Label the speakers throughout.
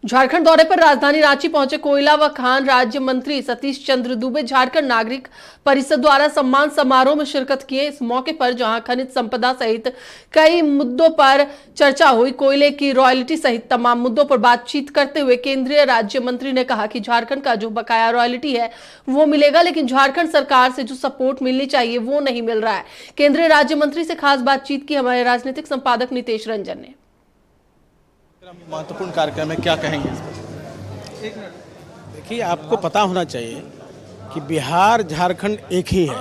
Speaker 1: झारखंड दौरे पर राजधानी रांची पहुंचे कोयला व खान राज्य मंत्री सतीश चंद्र दुबे झारखंड नागरिक परिषद द्वारा सम्मान समारोह में शिरकत किए। इस मौके पर जहां खनिज संपदा सहित कई मुद्दों पर चर्चा हुई, कोयले की रॉयल्टी सहित तमाम मुद्दों पर बातचीत करते हुए केंद्रीय राज्य मंत्री ने कहा कि झारखंड का जो बकाया रॉयल्टी है वो मिलेगा, लेकिन झारखंड सरकार से जो सपोर्ट मिलनी चाहिए वो नहीं मिल रहा है। केंद्रीय राज्य मंत्री से खास बातचीत की हमारे राजनीतिक संपादक नितेश रंजन ने।
Speaker 2: महत्वपूर्ण कार्यक्रम है, क्या कहेंगे इस पर?
Speaker 3: देखिए, आपको पता होना चाहिए कि बिहार झारखंड एक ही है,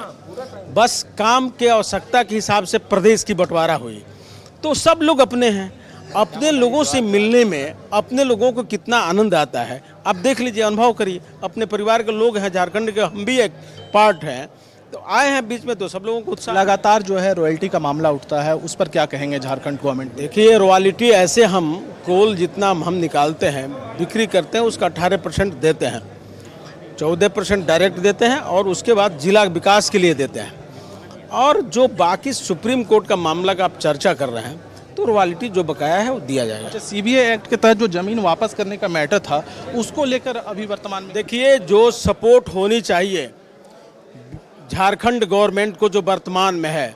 Speaker 3: बस काम के आवश्यकता के हिसाब से प्रदेश की बंटवारा हुई तो सब लोग अपने हैं। अपने लोगों से मिलने में अपने लोगों को कितना आनंद आता है आप देख लीजिए, अनुभव करिए। अपने परिवार के लोग हैं, झारखंड के हम भी एक पार्ट हैं, तो आए हैं बीच में तो सब लोगों को उत्साह।
Speaker 2: लगातार जो है रॉयल्टी का मामला उठता है, उस पर क्या कहेंगे झारखंड गवर्नमेंट?
Speaker 3: देखिए, रॉयल्टी ऐसे हम कोल जितना हम निकालते हैं, बिक्री करते हैं, उसका 18% देते हैं, 14% डायरेक्ट देते हैं और उसके बाद जिला विकास के लिए देते हैं। और जो बाकी सुप्रीम कोर्ट का मामला का आप चर्चा कर रहे हैं, तो रॉयल्टी जो बकाया है वो दिया जाएगा।
Speaker 2: अच्छा, सीबीआई एक्ट के तहत जो जमीन वापस करने का मैटर था, उसको लेकर अभी वर्तमान में
Speaker 3: देखिए, जो सपोर्ट होनी चाहिए झारखंड गवर्नमेंट को जो वर्तमान में है,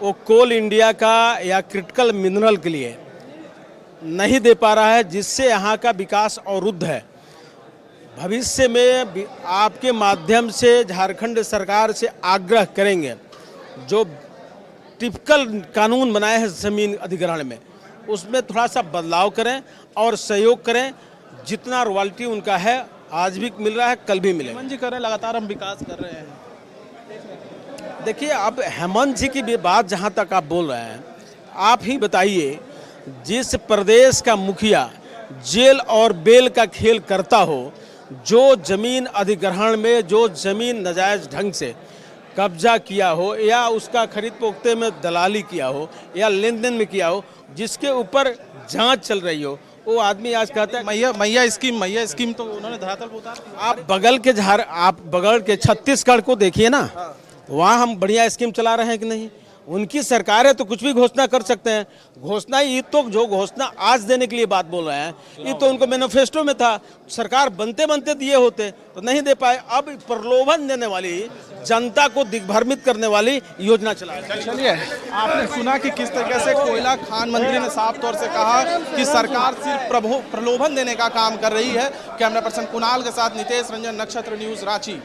Speaker 3: वो कोल इंडिया का या क्रिटिकल मिनरल के लिए नहीं दे पा रहा है, जिससे यहाँ का विकास अवरुद्ध है। भविष्य में आपके माध्यम से झारखंड सरकार से आग्रह करेंगे, जो टिपिकल कानून बनाए हैं ज़मीन अधिग्रहण में, उसमें थोड़ा सा बदलाव करें और सहयोग करें। जितना रॉयल्टी उनका है आज भी मिल रहा है, कल भी मिलेगा।
Speaker 2: हेमंत जी कर रहे हैं, लगातार हम विकास कर रहे हैं।
Speaker 3: देखिए, अब हेमंत जी की भी बात जहाँ तक आप बोल रहे हैं, आप ही बताइए, जिस प्रदेश का मुखिया जेल और बेल का खेल करता हो, जो जमीन अधिग्रहण में जो जमीन नाजायज ढंग से कब्जा किया हो या उसका खरीद पोख्ते में दलाली किया हो या लेन देन में किया हो, जिसके ऊपर जांच चल रही हो, वो आदमी आज कहता है
Speaker 2: मैया स्कीम तो उन्होंने धरातल पर उतार दी।
Speaker 3: आप बगल के छत्तीसगढ़ को देखिए ना, वहाँ हम बढ़िया स्कीम चला रहे हैं कि नहीं? उनकी सरकार है तो कुछ भी घोषणा कर सकते हैं। घोषणा ये तो जो घोषणा आज देने के लिए बात बोल रहे हैं, ये तो उनको मैनिफेस्टो में था। सरकार बनते बनते दिए होते तो नहीं दे पाए। अब प्रलोभन देने वाली, जनता को दिग्भ्रमित करने वाली योजना चला रहे हैं।
Speaker 2: चलिए, आपने सुना कि किस तरीके से कोयला खान मंत्री ने साफ तौर से कहा कि सरकार सिर्फ प्रलोभन देने का काम कर रही है। कैमरा पर्सन कुणाल के साथ नितेश रंजन, नक्षत्र न्यूज, रांची।